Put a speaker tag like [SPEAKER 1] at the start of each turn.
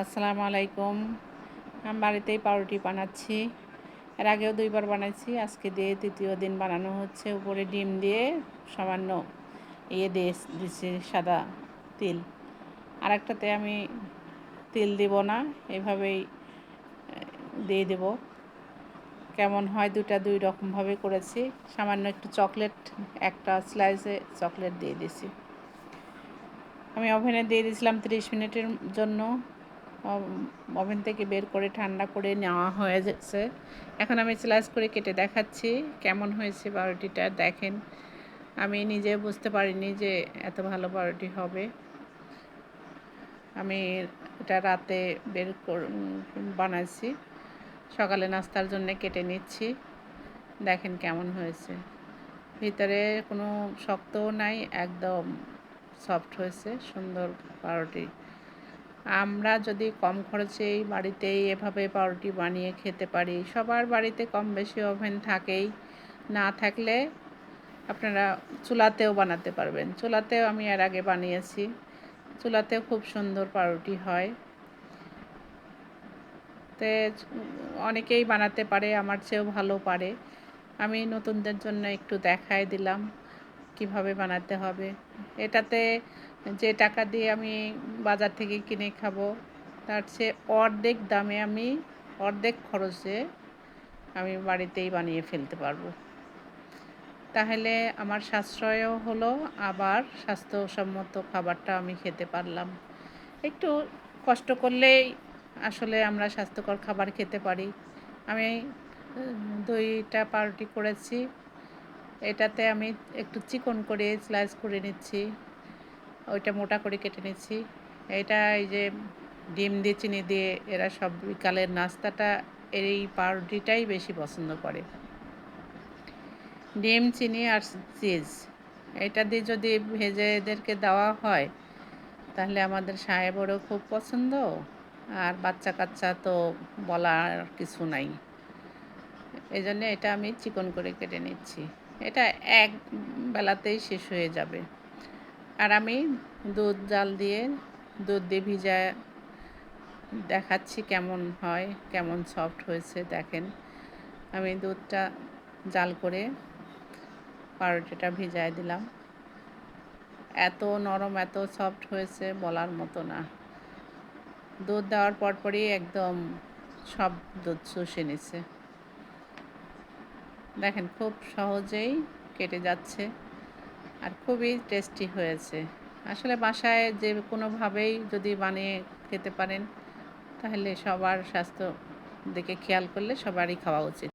[SPEAKER 1] আসসালামু আলাইকুম। আমি বাড়িতেই পাউরুটি বানাচ্ছি। এর আগেও ২ বার বানাইছি। আজকে দিয়ে ৩য় দিন বানানো হচ্ছে। উপরে ডিম দিয়ে সামান্য দিছি সাদা তিল। আরেকটাতে আমি তিল দিব না, এভাবেই দিয়ে দেব। কেমন হয় ২টা ২ রকমভাবে করেছি। সামান্য একটু চকলেট, একটা স্লাইসে চকলেট দিয়ে দিছি। আমি ওভেনে দিয়ে দিয়েছিলাম ৩০ মিনিটের জন্য। ওভেন থেকে বের করে ঠান্ডা করে নেওয়া হয়ে যাচ্ছে। এখন আমি স্লাইস করে কেটে দেখাচ্ছি কেমন হয়েছে পাউরুটিটা। দেখেন, আমি নিজে বুঝতে পারিনি যে এত ভালো পাউরুটি হবে। আমি এটা রাতে বানাইছি, সকালে নাস্তার জন্য কেটে নিচ্ছি। দেখেন কেমন হয়েছে, ভিতরে কোনো শক্তও নাই, একদম সফট হয়েছে, সুন্দর পাউরুটি। আমরা যদি কম খরচেই বাড়িতেই এভাবে পাউরুটি বানিয়ে খেতে পারি, সবার বাড়িতে কম বেশি ওভেন থাকেই, না থাকলে আপনারা চুলাতেও বানাতে পারবেন। চুলাতেও আমি এর আগে বানিয়েছি, চুলাতেও খুব সুন্দর পাউরুটি হয়। তে অনেকেই বানাতে পারে, আমার চেয়েও ভালো পারে। আমি নতুনদের জন্য একটু দেখাই দিলাম কিভাবে বানাতে হবে। এটাতে যে টাকা দিয়ে আমি বাজার থেকে কিনে খাবো, তার চেয়ে অর্ধেক দামে অর্ধেক খরচে আমি বাড়িতেই বানিয়ে ফেলতে পারবো। তাহলে আমার সাশ্রয়ও হলো, আবার স্বাস্থ্যসম্মত খাবারটা আমি খেতে পারলাম। একটু কষ্ট করলেই আসলে আমরা স্বাস্থ্যকর খাবার খেতে পারি। আমি ২টা পাউরুটি করেছি। এটাতে আমি একটু চিকন করে স্লাইস করে নিচ্ছি, ওইটা মোটা করে কেটে নিচ্ছি। এটা এই যে ডিম দিয়ে চিনি দিয়ে এরা সব বিকালের নাস্তাটা এই পাউরুটিটাই বেশি পছন্দ করে। ডিম, চিনি আর চিজ এটা দিয়ে যদি ভেজে এদেরকে দেওয়া হয়, তাহলে আমাদের সাহেবেরও খুব পছন্দ, আর বাচ্চা কাচ্চা তো বলার কিছু নাই। এই জন্যে এটা আমি চিকন করে কেটে নিচ্ছি। এটা এক বেলাতেই শেষ হয়ে যাবে। আর আমি জাল দিয়ে দুধ দিয়ে ভিজায় দেখাচ্ছি কেমন হয়, কেমন সফট হয়েছে। দেখেন, আমি দুধটা জাল করে পাউরুটিটা ভিজায় দিলাম। এত নরম, এত সফট হয়েছে বলার মতো না। দুধ দেওয়ার পরপরই একদম সব দুধ চুষে নিছে। দেখেন, খুব সহজেই কেটে যাচ্ছে আর খুবই টেস্টি হয়েছে। আসলে বাসায় যে কোনোভাবেই যদি বানিয়ে খেতে পারেন, তাহলে সবার স্বাস্থ্য দিকে খেয়াল করলে সবারই খাওয়া উচিত।